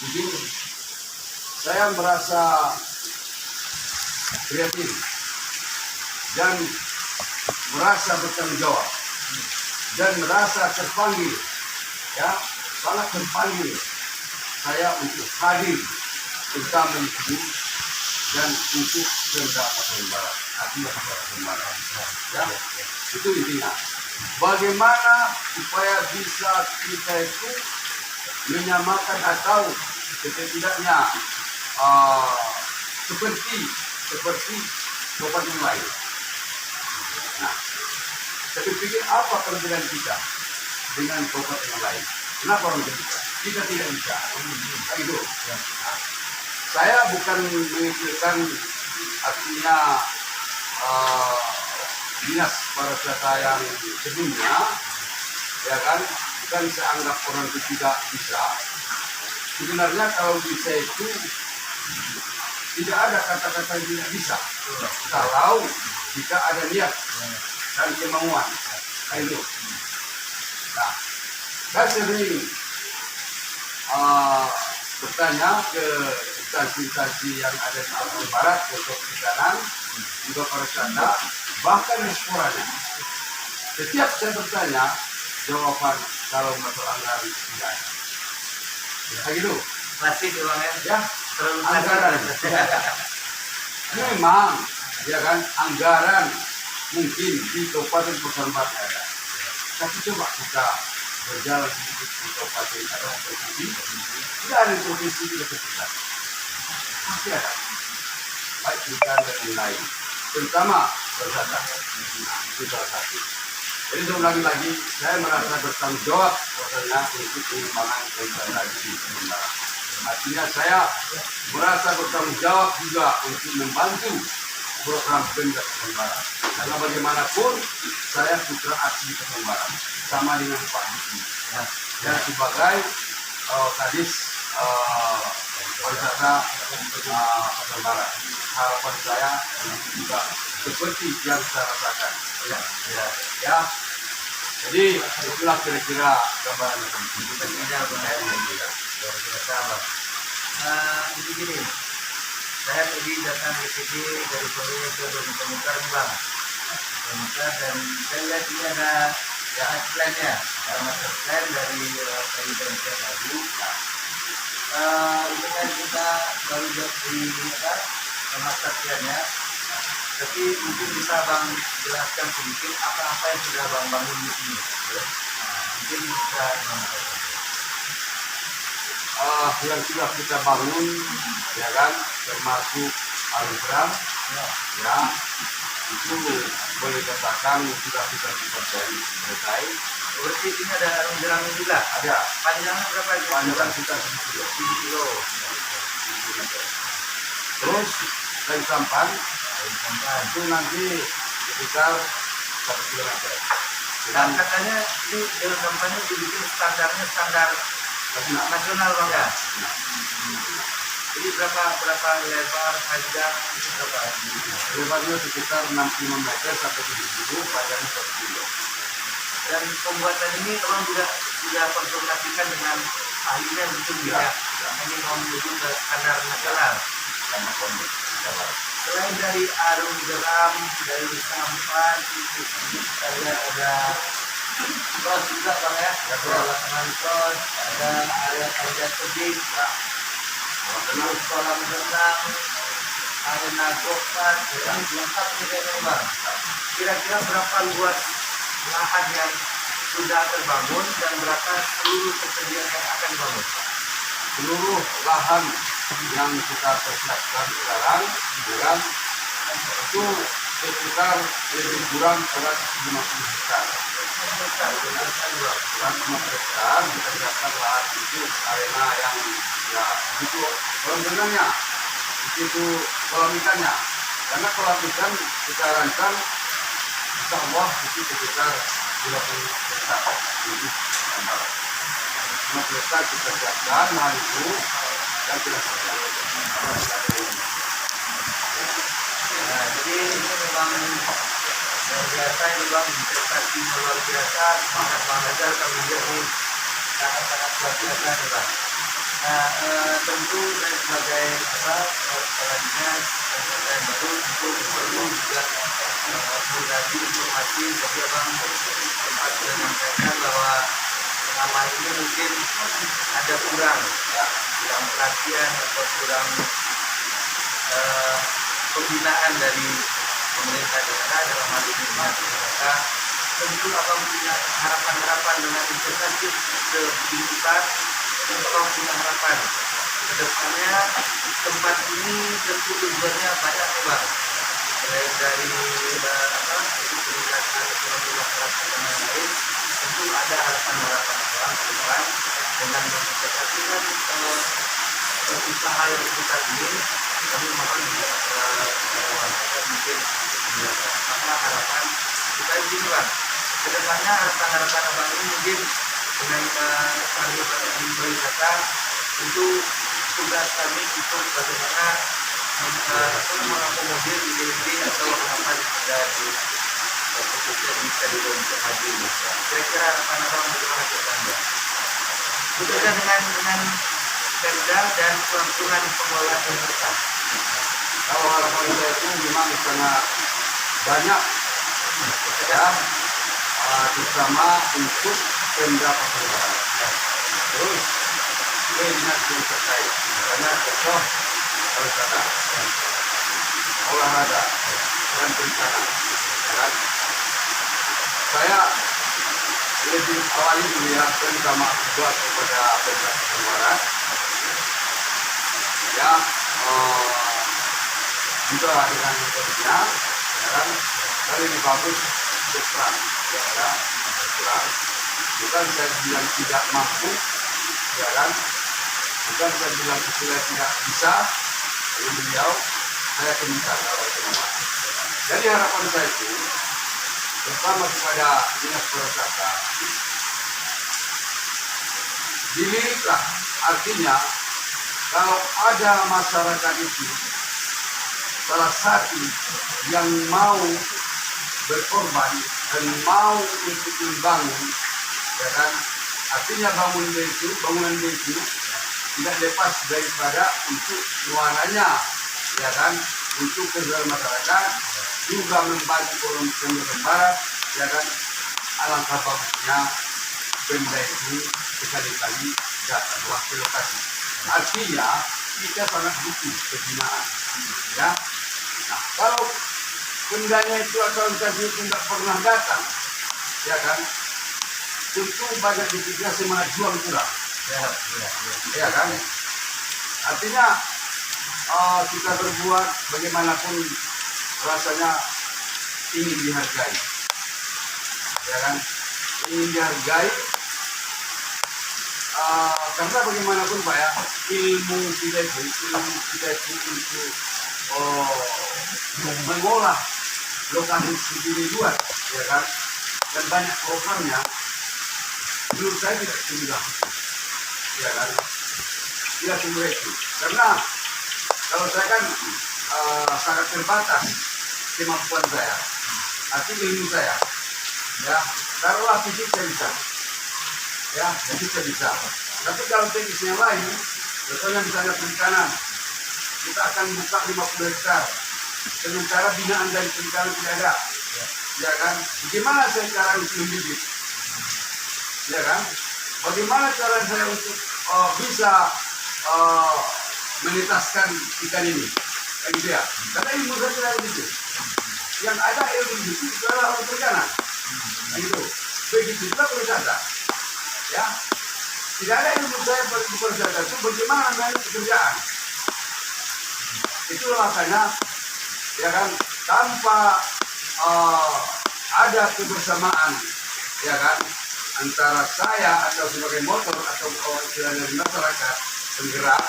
Jujur, saya merasa prihatin dan merasa bertanggung jawab dan merasa terpanggil, ya, sangat terpanggil saya untuk hadir terutama itu dan untuk kehendak Pasaman Barat, artinya Pasaman Barat, ya, itu intinya. Bagaimana supaya bisa kita itu menyamakan atau setidaknya seperti kabupaten yang lain. Nah, saya pikir apa perbedaan kita dengan kabupaten yang lain? Kenapa orang kita? Kita tidak bisa. Itu. Nah, saya bukan mengikutkan artinya dinas pariwisata yang sebelumnya, ya kan? Bukan saya anggap orang itu tidak bisa. Sebenarnya kalau bisa itu tidak ada kata-kata yang tidak bisa. Kalau kita ada niat dan kemauan. Itu. Nah, saya sering bertanya ke instansi-instansi yang ada di Pasaman Barat untuk perikanan, juga pariwisata, bahkan diasporanya. Setiap saya bertanya, jawaban kalau masalah anggaran tidak ada. Ya gitu. Klasik uangnya. Ya, Terlalu anggaran. Memang, ya kan, anggaran mungkin di Kabupaten Pasaman Barat ada. Tapi coba kita berjalan sedikit di kabupaten atau provinsi, tidak ada provinsi tidak terpisah. Pasti ada. Baik kita dan yang lain, terutama pariwisata. Itu salah satu. Jadi lagi-lagi saya merasa bertanggung jawab bahwasanya untuk pengembangan pariwisata di Pasaman Barat. Artinya saya merasa bertanggung jawab juga untuk membantu program Pemda Pasaman Barat. Karena bagaimanapun saya putra asli Pasaman Barat, sama dengan Pak Diki. Ya, sebagai kadis pariwisata Pasaman Barat. Harapan saya juga seperti yang saya rasakan. Ya. Jadi itulah kira-kira gambaran Luar biasa, Bang. Jadi gini, saya tadi datang ke sini dari sore ke Muka nih, Bang. Muka, dan saya lihat ini ada plan-nya, ada master plan dari Kali Banjar Lagu. Ini kan kita baru buat di master plan-nya, tapi mungkin bisa Bang jelaskan sedikit apa-apa yang sudah Bang bangun di sini. Mungkin bisa Bang yang sudah kita bangun, ya kan, termasuk aligram, ya, itu boleh katakan sudah 100% selesai. Berarti ini ada menjelang juga. Ada. Panjangnya berapa? Panjang kita 7 kilo. Terus kayu sampan itu nanti sekitar 1 kilometer. Dan katanya ini jalur sampahnya dibikin standarnya standar nasional, Bang, ya. Jadi berapa lebar, panjang itu berapa? Lebarnya sekitar 65 meter sampai 70, panjangnya 1 kilo. Dan pembuatan ini orang sudah konsultasikan dengan ahlinya begitu ya. Ini mau menuju ke standar nasional. Selain dari arung jeram, dari sampan, itu kita lihat ada kos juga, Bang, ya. Ada lapangan kos, ada area tebing, terus kolam renang, arena golfan, ini lengkap nih kayaknya, Bang. Kira-kira berapa luas lahan yang sudah terbangun dan berapa seluruh persediaan yang akan dibangun? Seluruh lahan yang kita persiapkan sekarang itu sekitar lebih kurang 150 hektar. 150 hektar kita siapkan lahan itu arena yang ya itu kolam renangnya, itu kolam ikannya. Karena kolam ikan kita rancang insya Allah itu sekitar 20 hektar. Itu 50 hektar kita siapkan hal itu dan kita siapkan. Nah, jadi ini memang luar biasa, ini Bang, investasi luar biasa, semangat Bang Hajar kami lihat ini sangat-sangat luar biasa nih, Bang. Nah, tentu saya sebagai kepala dinas dan yang baru tentu perlu juga menggali informasi. Jadi abang sempat sudah menyampaikan bahwa selama ini mungkin ada kurang kurang perhatian atau kurang pembinaan dari pemerintah daerah dalam hal ini maka tentu abang punya harapan-harapan dengan investasi lebih besar. Tentu abang punya harapan ke depannya tempat ini tentu tujuannya banyak bang, mulai dari peningkatan ekonomi masyarakat dan lain-lain. Tentu ada harapan-harapan abang ke depan dengan menginvestasikan usaha yang kita ini. Kami mohon juga mungkin karena harapan kita ini bang, kedepannya harapan abang ini mungkin dengan kami berwisata, tentu tugas kami itu bagaimana mengakomodir ide-ide atau harapan yang ada di khususnya di Stadion Haji Indonesia. Kira-kira harapan abang bagaimana ke anda? Khususnya dengan Perda dan kelangsungan pengelolaan pemerintah. Kalau harapan saya itu memang sangat banyak ya, terutama untuk Pemda Papua Barat. Terus dinas yang terkait, misalnya contoh pariwisata, olahraga dan perikanan. Kan? Saya lebih awali melihat sama buat kepada Pemda Papua Barat. Ya, juga dengan metodenya, kan, kali ini bagus kurang, ya kan, kurang. Bukan saya bilang tidak mampu, ya kan, bukan saya bilang saya tidak bisa, tapi beliau saya minta kalau semua. Jadi harapan saya itu, terutama kepada dinas pariwisata, diliriklah, artinya kalau ada masyarakat itu salah satu yang mau berkorban dan mau untuk membangun, ya kan, artinya bangunan itu tidak lepas daripada untuk nuananya, ya kan, untuk kesejahteraan masyarakat, juga membantu Pemda Barat, ya kan, alangkah bagusnya Pemda itu sekali-kali datang ke lokasi. Artinya kita sangat butuh pembinaan, ya. Nah, kalau Pemdanya itu atau organisasi itu tidak pernah datang, ya kan, tentu banyak dipikir semangat juang kurang, ya kan. Artinya kita berbuat bagaimanapun rasanya ingin dihargai, ya kan, ingin dihargai. Karena bagaimanapun Pak ya, ilmu kita itu untuk mengolah lokasi sendiri luar, ya kan, dan banyak programnya, menurut saya tidak semudah, ya kan, tidak semudah itu. Karena kalau saya kan sangat terbatas kemampuan saya, artinya ilmu saya, ya, taruhlah fisik saya bisa. Ya, jadi kita bisa. Tapi kalau teknis yang lain, contohnya misalnya perikanan, kita akan buka 50 hektar. Sementara binaan dari perikanan tidak ada. Ya kan? Bagaimana saya cara untuk membibit? Ya kan? Bagaimana cara saya untuk bisa menetaskan ikan ini? Kan gitu ya? Karena ilmu saya tidak begitu. Yang ada ilmu itu adalah orang perikanan. Nah, gitu. Begitu juga perwisata. Ya, tidak ada ilmu saya berwisata itu bagaimana mencari pekerjaan. Itulah makanya, ya kan, tanpa ada kebersamaan, ya kan, antara saya atau sebagai motor atau dari masyarakat penggerak,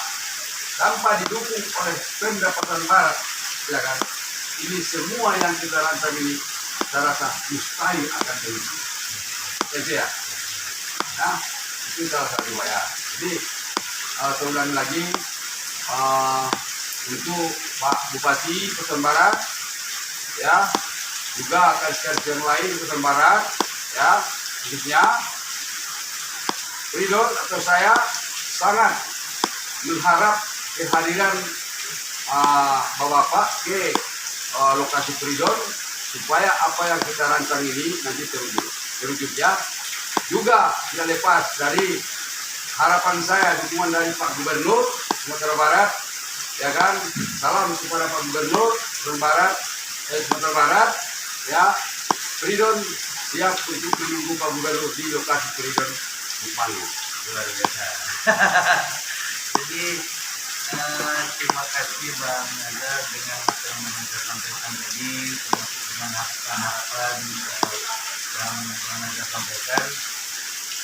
tanpa didukung oleh Pemda Papua Barat, ya kan, ini semua yang kita rancang ini saya rasa mustahil akan terjadi. Ya. Nah, itu salah satu ya. Jadi sebulan lagi untuk Pak Bupati Papua Barat, ya, juga akan sekalian lain Papua Barat, ya, khususnya Ridho atau saya sangat mengharap kehadiran Bapak ke lokasi Peridon supaya apa yang kita rancang ini nanti terwujud ya. Juga tidak lepas dari harapan saya, dukungan dari Pak Gubernur Sumatera Barat, ya kan. Salam kepada Pak Gubernur Sumatera Barat, ya. Peridon siap untuk menunggu Pak Gubernur di lokasi Peridon Bupanggu. Luar biasa. Jadi terima kasih Bang Nazar dengan apa yang Anda sampaikan tadi, termasuk dengan harapan yang Bang Nazar sampaikan.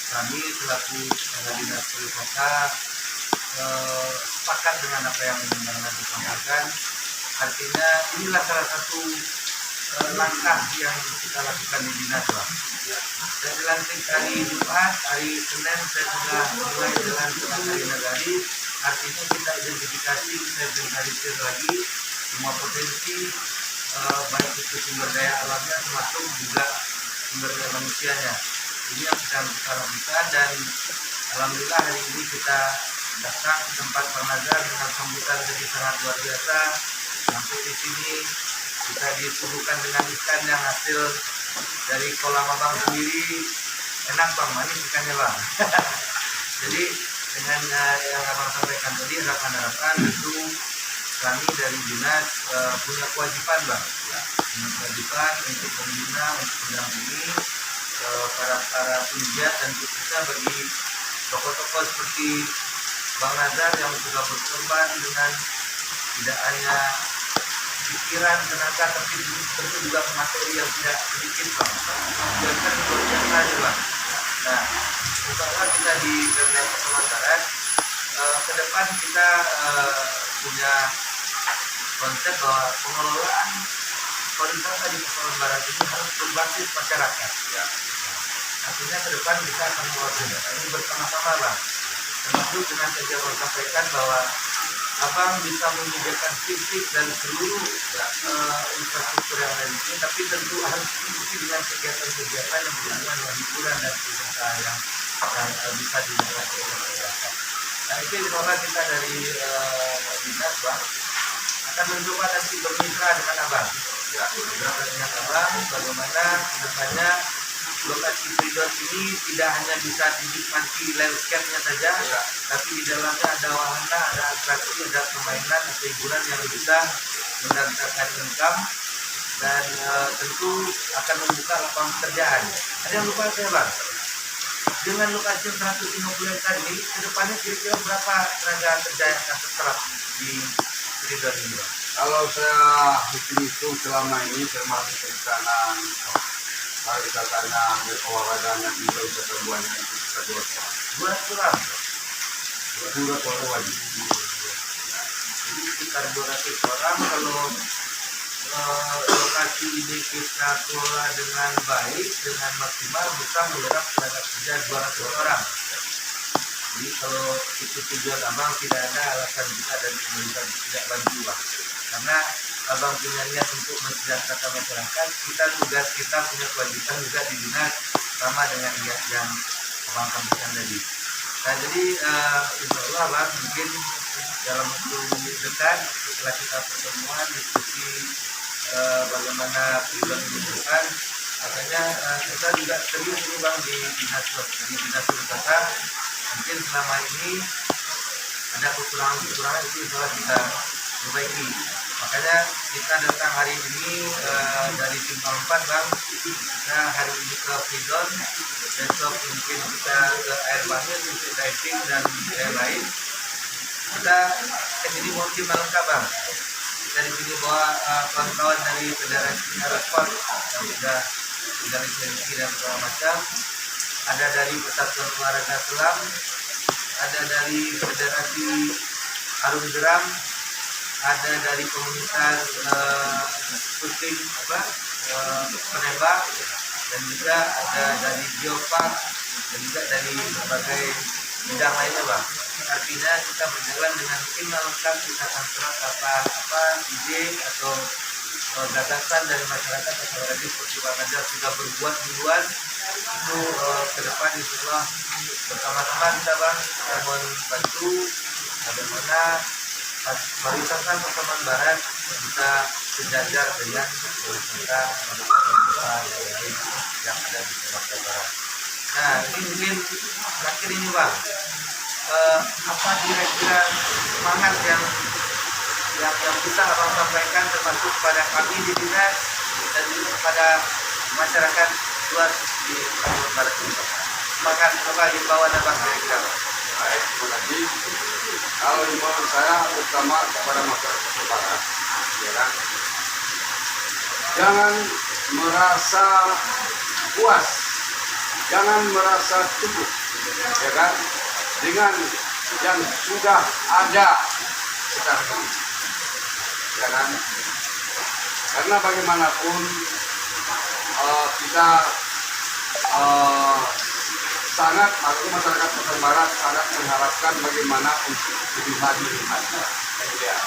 Kami selaku Kepala Dinas Poli Kota sepakat dengan apa yang Bang Nazar sampaikan. Artinya inilah salah satu langkah yang kita lakukan di dinas, Bang. Dan dilantik hari Jumat, hari Senin saya sudah mulai jalan ke Hari Nagari. Artinya kita identifikasi, kita inventarisir lagi semua potensi, baik itu sumber daya alamnya termasuk juga sumber daya manusianya. Ini yang sedang kita lakukan, dan alhamdulillah hari ini kita datang ke tempat Bang Nazar dengan sambutan jadi sangat luar biasa. Sampai di sini kita disuguhkan dengan ikan yang hasil dari kolam abang sendiri. Enak Bang, manis ikannya Bang. Jadi dengan yang abang sampaikan tadi, harapan-harapan itu kami dari dinas punya kewajiban Bang, punya kewajiban untuk membina, untuk mendampingi para penggiat dan khususnya bagi tokoh-tokoh seperti Bang Nazar yang sudah berkorban dengan tidak hanya pikiran, tenaga, tapi tentu juga materi yang tidak sedikit Bang. Mengajarkan luar biasa nih Bang. Nah, insya kita di Pemda Pekalongan Barat ke depan kita punya konsep bahwa pengelolaan pariwisata di Pekalongan Barat ini harus berbasis masyarakat. Ya. Artinya ke depan kita akan mengelola ini bersama-sama Bang. Termasuk dengan tadi yang sampaikan bahwa Abang bisa menyediakan fisik dan seluruh infrastruktur yang ada di sini, tapi tentu harus diikuti dengan kegiatan-kegiatan yang berhubungan dengan hiburan dan wisata yang bisa dinikmati oleh masyarakat. Nah itu insya kita dari dinas Bang akan mencoba nanti bermitra dengan Abang. Ya, bermitra dengan Abang, bagaimana kedepannya lokasi Peridon ini tidak hanya bisa dinikmati landscape-nya saja, ya, tapi di dalamnya ada wahana, ada atraksi, ada permainan, ada hiburan yang bisa mendatangkan income dan tentu akan membuka lapangan pekerjaan. Ada yang lupa saya Bang, dengan lokasi 150 hektar ini, kedepannya kira-kira berapa tenaga kerja yang akan terserap di Peridon ini Bang? Kalau saya hitung selama ini termasuk perencanaan pariwisatanya, olahraganya, juga wisata buahnya itu bisa 200 orang. 200 orang wajib. Jadi sekitar 200 orang. Kalau lokasi ini kita kelola dengan baik, dengan maksimal, bisa menyerap tenaga kerja 200 orang. Jadi kalau itu tujuan Abang, tidak ada alasan kita dan pemerintah tidak bantu Bang. Karena Abang punya niat untuk mensejahterakan masyarakat, tugas kita punya kewajiban juga di dinas sama dengan niat yang Abang sampaikan tadi. Nah jadi insya Allah Bang, mungkin dalam waktu dekat setelah kita pertemuan diskusi bagaimana Peridon dibentukkan, makanya kita juga serius ini Bang di dinas wisata. Mungkin selama ini ada kekurangan itu insya Allah kita perbaiki. Makanya kita datang hari ini dari Simpang 4 Bang, kita hari ini ke Peridon, besok mungkin kita ke air banget untuk diving dan lain-lain. Kita ke sini mau tim lengkap Bang. Kita di sini bawa kawan-kawan dari Federasi Aerosport yang sudah lisensi dan segala macam. Ada dari Persatuan Olahraga Selam, ada dari Federasi Arung Jeram, ada dari komunitas shooting penembak, dan juga ada dari Geopark, dan juga dari berbagai bidang lainnya Bang. Artinya kita berjalan dengan tim lengkap, kita akan serap apa ide atau gagasan dari masyarakat atau lagi seperti Bang Nazar sudah berbuat duluan. Itu ke depan insyaallah bersama-sama kita Bang, kita mohon bantu bagaimana pariwisata Pasaman Barat bisa sejajar dengan pariwisata yang lain yang ada di Sumatera Barat. Nah, ini mungkin terakhir ini Bang, apa kira-kira semangat yang bisa Abang sampaikan termasuk kepada kami di dinas dan juga kepada masyarakat luas di Pasaman Barat ini, Bang? Semangat apa himbauan Abang kira-kira, Bang? Baik, terima kasih. Kalau himbauan saya terutama kepada masyarakat Barat, ya kan, jangan merasa puas, jangan merasa cukup, ya kan, dengan yang sudah ada sekarang ini, ya kan, karena bagaimanapun kita sangat masyarakat Pasaman Barat sangat mengharapkan bagaimana untuk lebih maju ya.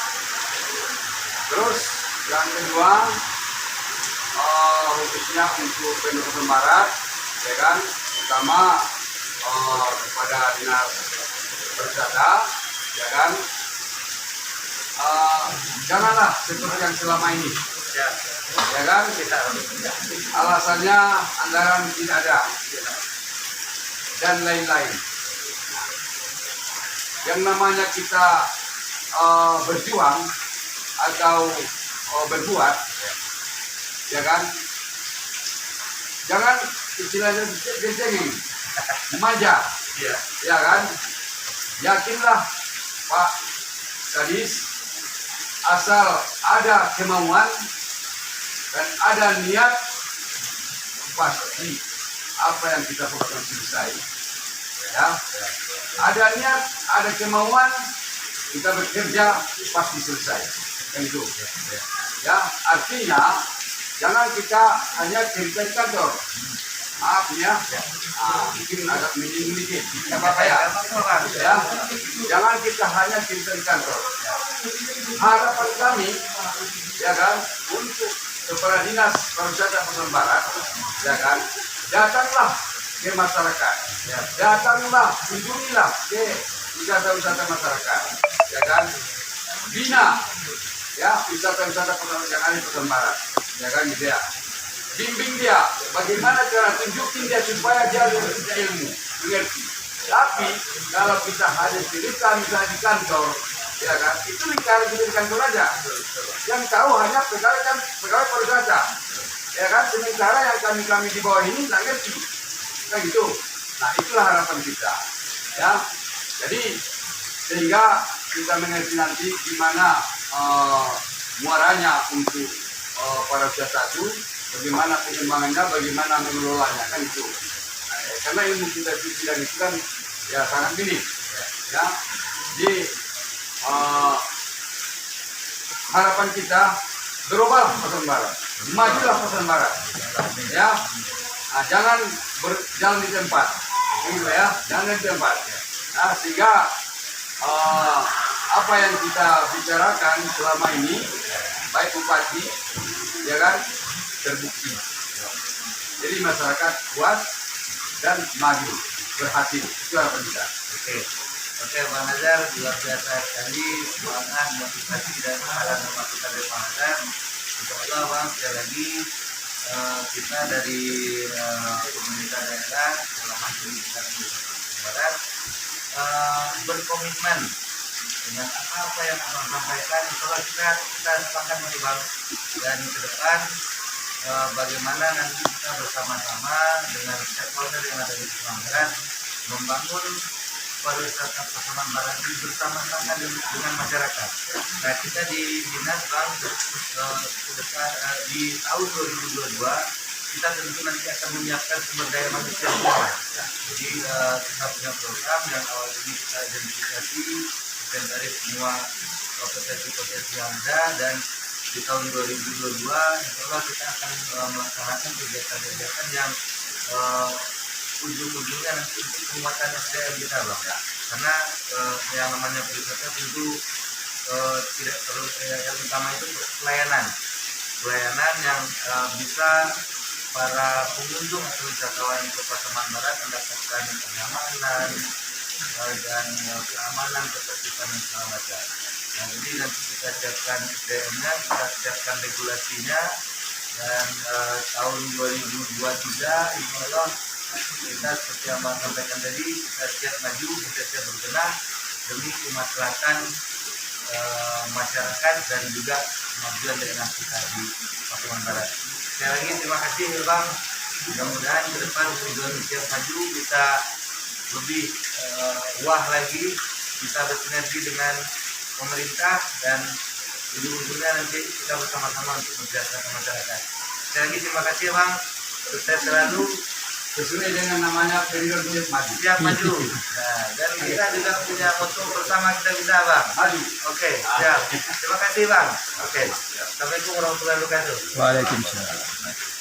Terus yang kedua, khususnya untuk penduduk Pasaman Barat, ya kan, pertama kepada dinas pariwisata, ya kan, janganlah seperti yang selama ini, ya kan, alasannya anggaran tidak ada dan lain-lain. Yang namanya kita berjuang atau berbuat, ya kan, jangan istilahnya geng-geng, manja, ya kan, yakinlah Pak Kadis, asal ada kemauan dan ada niat, pasti apa yang kita fokuskan selesai. Ya, ada niat, ada kemauan, kita bekerja pasti selesai. Yang itu. Ya, artinya jangan kita hanya cerita di kantor. Maaf ya, mungkin agak menyinggung dikit. Tidak apa-apa ya. Ya, jangan kita hanya cerita di kantor. Harapan kami, ya kan, untuk kepala dinas pariwisata Pasaman Barat, ya kan, datanglah ke masyarakat, datanglah, kunjungilah ke wisata-wisata masyarakat, ya kan, bina, ya, wisata-wisata yang ada di Pasaman Barat, ya kan, gitu ya, bimbing dia, bagaimana cara tunjukin dia supaya dia lebih ilmu, mengerti. Tapi kalau kita hanya cerita misalnya di kantor, ya kan, itu lingkaran kita di kantor aja, yang tahu hanya pegawai pariwisata, ya kan, sementara yang kami di bawah ini nggak ngerti, kan gitu. Nah, itulah harapan kita, ya. Jadi sehingga kita mengerti nanti gimana muaranya untuk pariwisata itu, bagaimana pengembangannya, bagaimana mengelolanya, kan itu. Nah, karena ilmu kita di bidang itu kan ya sangat minim, ya. Jadi harapan kita berubah Pasaman Barat, majulah Pasaman Barat, ya. Nah, jangan berjalan di tempat, gitu ya, jangan di tempat. Nah, sehingga apa yang kita bicarakan selama ini, baik bupati, ya kan, terbukti. Jadi masyarakat puas dan maju, berhasil. Itu harapan kita. Oke, Bang Nazar, luar biasa sekali semangat, motivasi dan saran masukan dari Bang Nazar. Insyaallah Bang, sekali lagi kita dari pemerintah daerah dalam hal ini kita di Pasaman Barat berkomitmen dengan apa yang Abang sampaikan. Insyaallah kita sepakat nih Bang, dan ke depan bagaimana nanti kita bersama-sama dengan stakeholder yang ada di Pasaman Barat membangun pariwisata Pasaman Barat ini bersama-sama dengan masyarakat. Nah, kita di dinas Bang di tahun 2022 kita tentu nanti akan menyiapkan sumber daya manusia yang kuat. Jadi kita punya program yang awal ini kita identifikasi inventaris semua potensi-potensi yang ada, dan di tahun 2022 insyaallah kita akan melaksanakan kegiatan-kegiatan yang ujung-ujungnya nanti untuk penguatan SDM kita Bang, ya. Karena yang namanya pariwisata tentu tidak perlu, yang utama itu pelayanan yang bisa para pengunjung atau wisatawan ke Pasaman Barat mendapatkan kenyamanan, dan keamanan, ketertiban dan keselamatan. Nah, ini nanti kita siapkan SDM-nya, kita siapkan regulasinya, dan tahun 2023 insya Allah kita seperti yang Bang sampaikan tadi, kita siap maju, kita siap berbenah demi kemaslahatan masyarakat dan juga kemajuan daerah kita di Pakuan Barat. Sekali lagi terima kasih ya Bang. Mudah-mudahan ke depan Indonesia maju bisa lebih wah lagi, bisa bersinergi dengan pemerintah dan ujung-ujungnya nanti kita bersama-sama untuk mensejahterakan masyarakat. Sekali lagi terima kasih ya Bang. Sukses selalu. Sesuai dengan namanya periode maju. Siap maju. Nah, dan kita juga punya moto bersama kita bisa Bang. Maju. Oke, siap. Terima kasih Bang. Oke. Assalamualaikum warahmatullahi wabarakatuh. Waalaikumsalam.